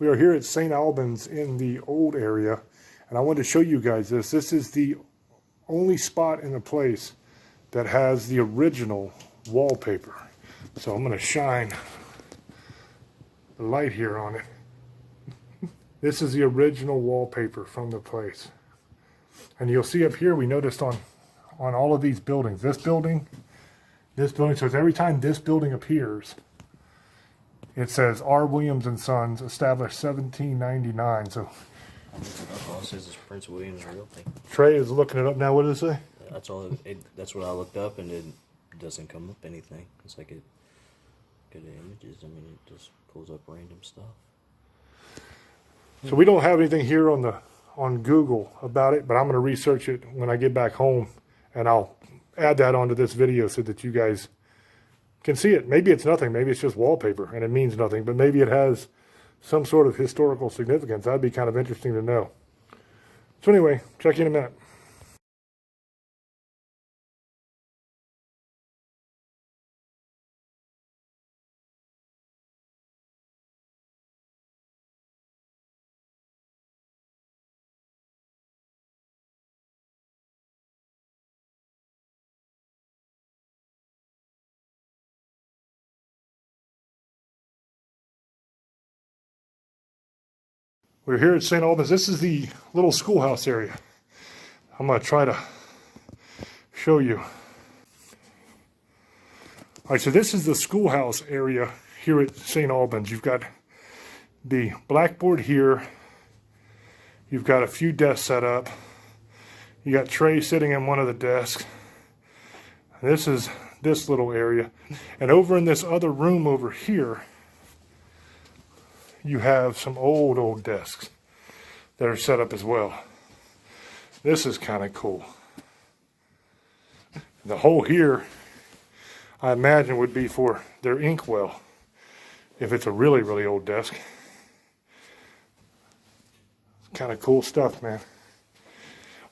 We are here at St. Albans in the old area, and I wanted to show you guys this. This is the only spot in the place that has the original wallpaper. So I'm going to shine the light here on it. This is the original wallpaper from the place. And you'll see up here, we noticed on all of these buildings, this building, so it's every time this building appears, it says R. Williams and Sons, established 1799. So All it says is Prince William's Realty. Trey is looking it up now. What does it say? That's all. That's what I looked up, and it doesn't come up anything. It's like it go to images. I mean, it just pulls up random stuff. So we don't have anything here on Google about it, but I'm going to research it when I get back home, and I'll add that onto this video so that you guys can see it. Maybe it's nothing. Maybe it's just wallpaper and it means nothing, but maybe it has some sort of historical significance. That'd be kind of interesting to know. So anyway, check you in a minute. We're here at St. Albans. This is the little schoolhouse area. I'm going to try to show you. All right, so this is the schoolhouse area here at St. Albans. You've got the blackboard here. You've got a few desks set up. You got Trey sitting in one of the desks. This is this little area. And over in this other room over here, you have some old desks that are set up as well. This is kind of cool. The hole here, I imagine, would be for their inkwell, if it's a really, really old desk. Kind of cool stuff, man.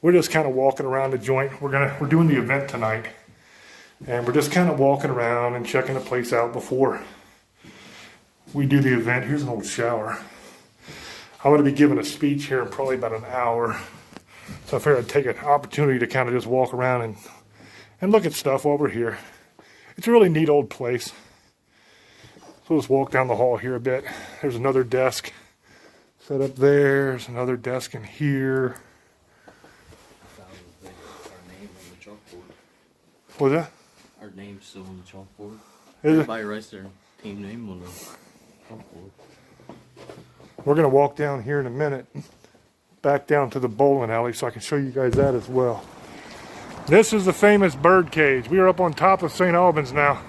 We're just kind of walking around the joint. We're doing the event tonight, and we're just kind of walking around and checking the place out before we do the event. Here's an old shower. I'm going to be giving a speech here in probably about an hour. So I figured I'd take an opportunity to kind of just walk around and look at stuff while we're here. It's a really neat old place. So let's walk down the hall here a bit. There's another desk set up there. There's another desk in here. What's that? Our name's still on the chalkboard. Is it? Everybody writes their team name on the chalkboard. We're going to walk down here in a minute, back down to the bowling alley so I can show you guys that as well. This is the famous bird cage. We are up on top of St. Albans now,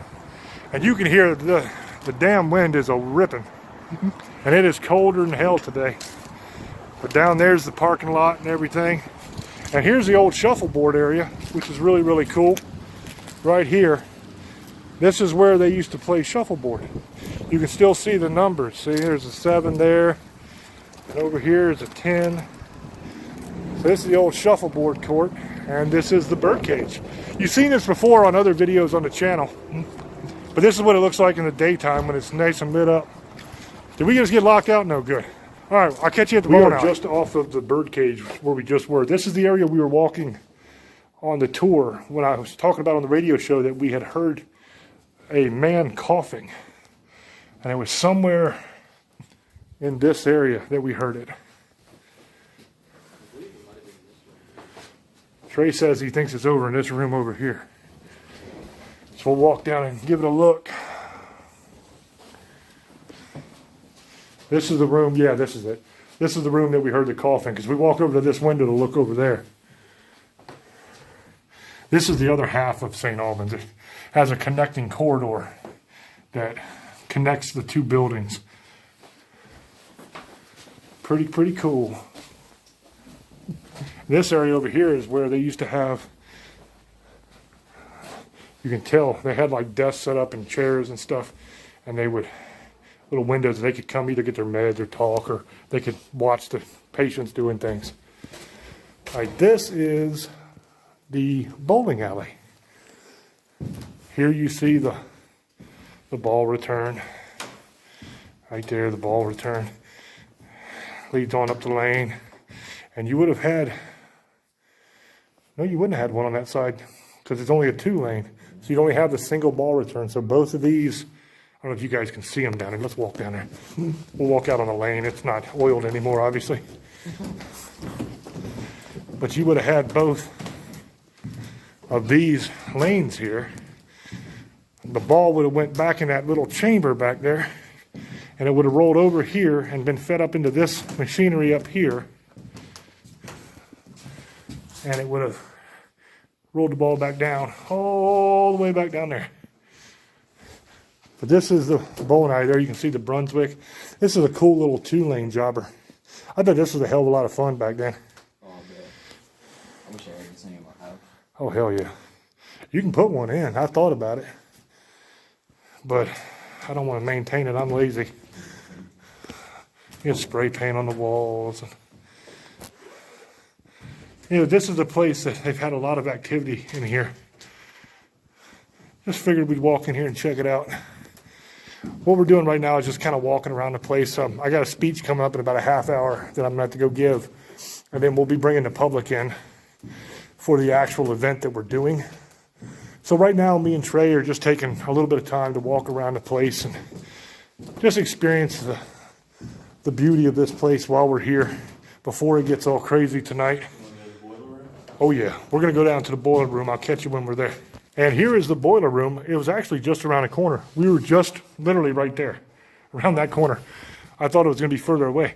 and you can hear the damn wind is a-ripping, and it is colder than hell today. But down there's the parking lot and everything. And here's the old shuffleboard area, which is really, really cool. Right here, this is where they used to play shuffleboard. You can still see the numbers. See, there's a 7 there, and over here is a 10. So this is the old shuffleboard court, and this is the bird cage. You've seen this before on other videos on the channel, but this is what it looks like in the daytime when it's nice and lit up. Did we just get locked out? No, good. All right, I'll catch you at the bowling alley. We are just off of the bird cage where we just were. This is the area we were walking on the tour when I was talking about on the radio show that we had heard a man coughing. And it was somewhere in this area that we heard it. Trey says he thinks it's over in this room over here. So we'll walk down and give it a look. This is the room. Yeah, this is it. This is the room that we heard the coughing, because we walked over to this window to look over there. This is the other half of St. Albans. It has a connecting corridor that connects the two buildings. Pretty cool. This area over here is where they used to have, you can tell, they had like desks set up and chairs and stuff, and they would, little windows, they could come either get their meds or talk, or they could watch the patients doing things. All right, this is the bowling alley. Here you see the ball return. Right there, the ball return. leads on up the lane. And you would have had, no, you wouldn't have had one on that side because it's only a 2-lane. So you'd only have the single ball return. So both of these, I don't know if you guys can see them down there. Let's walk down there. We'll walk out on the lane. It's not oiled anymore, obviously. But you would have had both of these lanes here. The ball would have went back in that little chamber back there, and it would have rolled over here and been fed up into this machinery up here. And it would have rolled the ball back down, all the way back down there. But this is the bowling alley there. You can see the Brunswick. This is a cool little 2-lane jobber. I bet this was a hell of a lot of fun back then. Oh, I bet. I wish I had this thing in my house. Oh, hell yeah. You can put one in. I thought about it. But I don't want to maintain it. I'm lazy. You get spray paint on the walls. You know, this is a place that they've had a lot of activity in here. Just figured we'd walk in here and check it out. What we're doing right now is just kind of walking around the place. I got a speech coming up in about a half hour that I'm going to have to go give. And then we'll be bringing the public in for the actual event that we're doing. So right now, me and Trey are just taking a little bit of time to walk around the place and just experience the beauty of this place while we're here before it gets all crazy tonight. Oh yeah, we're going to go down to the boiler room. I'll catch you when we're there. And here is the boiler room. It was actually just around the corner. We were just literally right there, around that corner. I thought it was going to be further away.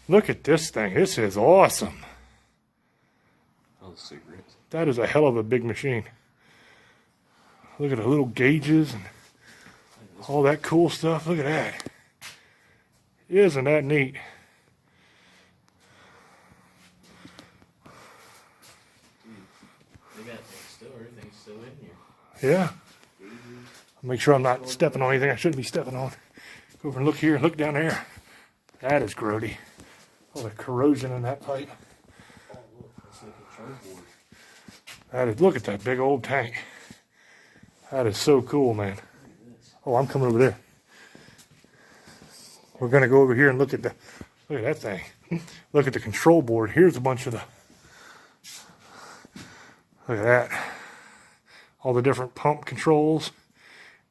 Look at this thing. This is awesome. Oh, the cigarettes. That is a hell of a big machine. Look at the little gauges and all that cool stuff. Look at that. Isn't that neat? Everything's still in here. Yeah. Make sure I'm not stepping on anything I shouldn't be stepping on. Go over and look here. Look down there. That is grody. Oh, the corrosion in that pipe. Oh, look. That's the control board. That is, look at that big old tank. That is so cool, man. Oh, I'm coming over there. We're going to go over here and look at that thing. Look at the control board. Here's a bunch of look at that. All the different pump controls.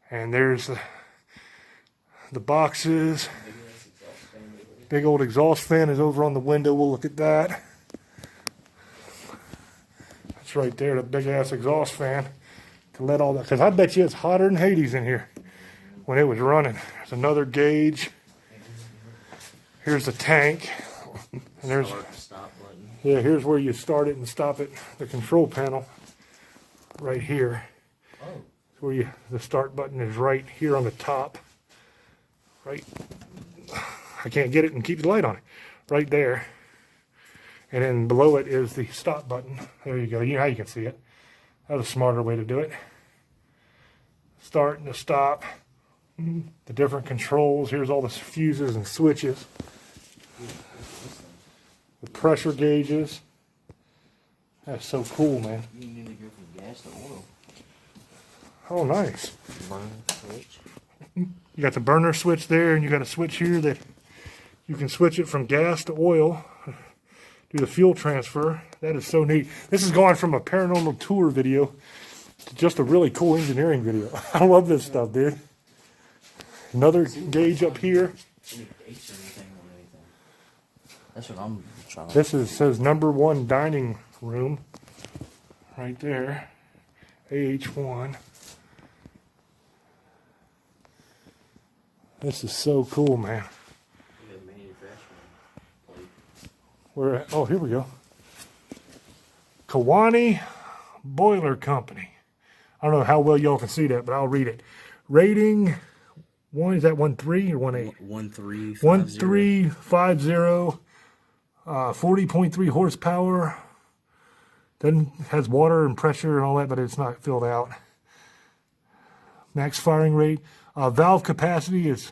And there's the boxes. Big old exhaust fan is over on the window. We'll look at that. That's right there, the big ass exhaust fan. To let all that, because I bet you it's hotter than Hades in here when it was running. There's another gauge. Here's the tank. And there's, stop button. Yeah, here's where you start it and stop it. The control panel right here. Oh. Where the start button is right here on the top. Right. I can't get it and keep the light on it. Right there. And then below it is the stop button. There you go. You know how you can see it. That was a smarter way to do it. Start and the stop. The different controls. Here's all the fuses and switches. The pressure gauges. That's so cool, man. You need to go from gas to oil. Oh, nice. Burner switch. You got the burner switch there, and you got a switch here that you can switch it from gas to oil. Do the fuel transfer. That is so neat. This is going from a paranormal tour video to just a really cool engineering video. I love this stuff, dude. Another gauge up here. Any dates or anything on anything. That's what I'm trying to. This says #1 dining room. Right there. AH1. This is so cool, man. We're at, oh, here we go. Kewanee Boiler Company. I don't know how well y'all can see that, but I'll read it. Rating 1, is that 1.3 or 1.8? 1.350. 1.350. 40.3 horsepower. Then has water and pressure and all that, but it's not filled out. Max firing rate. Valve capacity is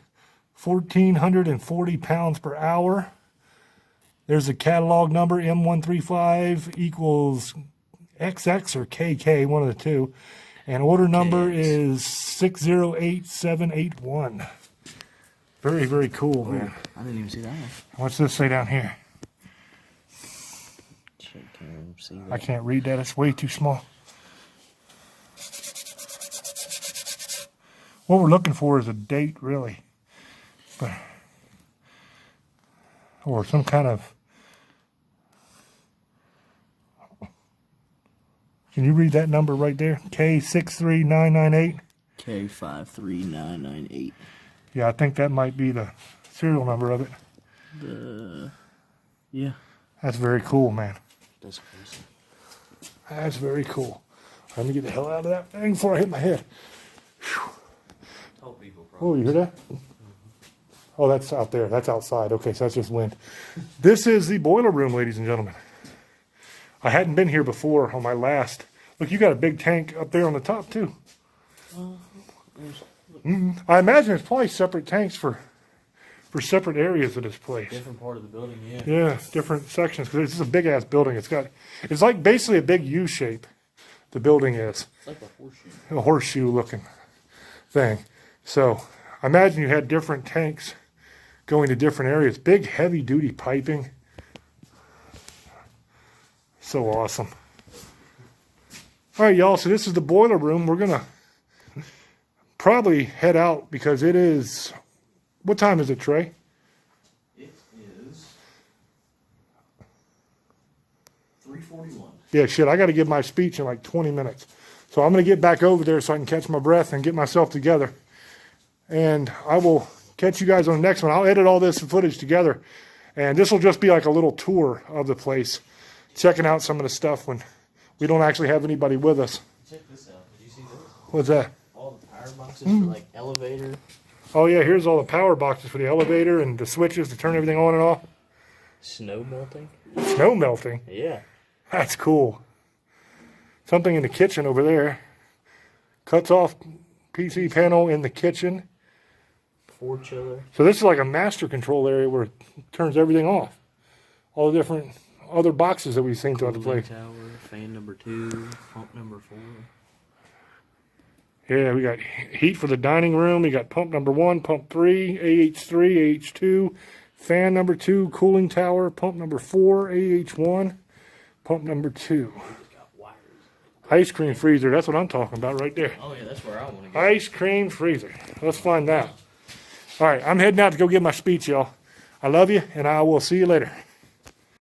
1,440 pounds per hour. There's a catalog number, M135 equals XX or KK, one of the two. And order number is 608781. Very, very cool, man. I didn't even see that one. What's this say down here? Shit, can't even see that. I can't read that. It's way too small. What we're looking for is a date, really. But, or some kind of... Can you read that number right there? K63998? K53998. Yeah, I think that might be the serial number of it. Yeah. That's very cool, man. That's crazy. That's very cool. Let me get the hell out of that thing before I hit my head. Whew. Oh, you hear that? Oh, that's out there. That's outside. Okay, so that's just wind. This is the boiler room, ladies and gentlemen. I hadn't been here before on my last. Look, you got a big tank up there on the top, too. I imagine it's probably separate tanks for separate areas of this place. Different part of the building, yeah. Yeah, different sections. Because it's a big-ass building. It's like basically a big U shape, the building is. It's like a horseshoe. A horseshoe-looking thing. So, I imagine you had different tanks going to different areas. Big, heavy-duty piping. So awesome. All right, y'all. So this is the boiler room. We're going to probably head out because it is... What time is it, Trey? It is 3:41. Yeah, shit. I got to give my speech in like 20 minutes. So I'm going to get back over there so I can catch my breath and get myself together. And I will catch you guys on the next one. I'll edit all this footage together. And this will just be like a little tour of the place. Checking out some of the stuff when we don't actually have anybody with us. Check this out. Did you see this? What's that? All the power boxes for like elevator. Oh yeah, here's all the power boxes for the elevator and the switches to turn everything on and off. Snow melting. Snow melting? Yeah. That's cool. Something in the kitchen over there. Cuts off PC panel in the kitchen. Ford chiller. So this is like a master control area where it turns everything off. All the different other boxes that we've seen throughout the place. Tower, fan number 2, pump number 4. Yeah, we got heat for the dining room. We got pump number 1, pump 3, AH3, AH2, fan number 2, cooling tower, pump number 4, AH1, pump number 2. Ice cream freezer, that's what I'm talking about right there. Oh yeah, that's where I want to go. Ice cream freezer. Let's find that. All right, I'm heading out to go give my speech, y'all. I love you, and I will see you later.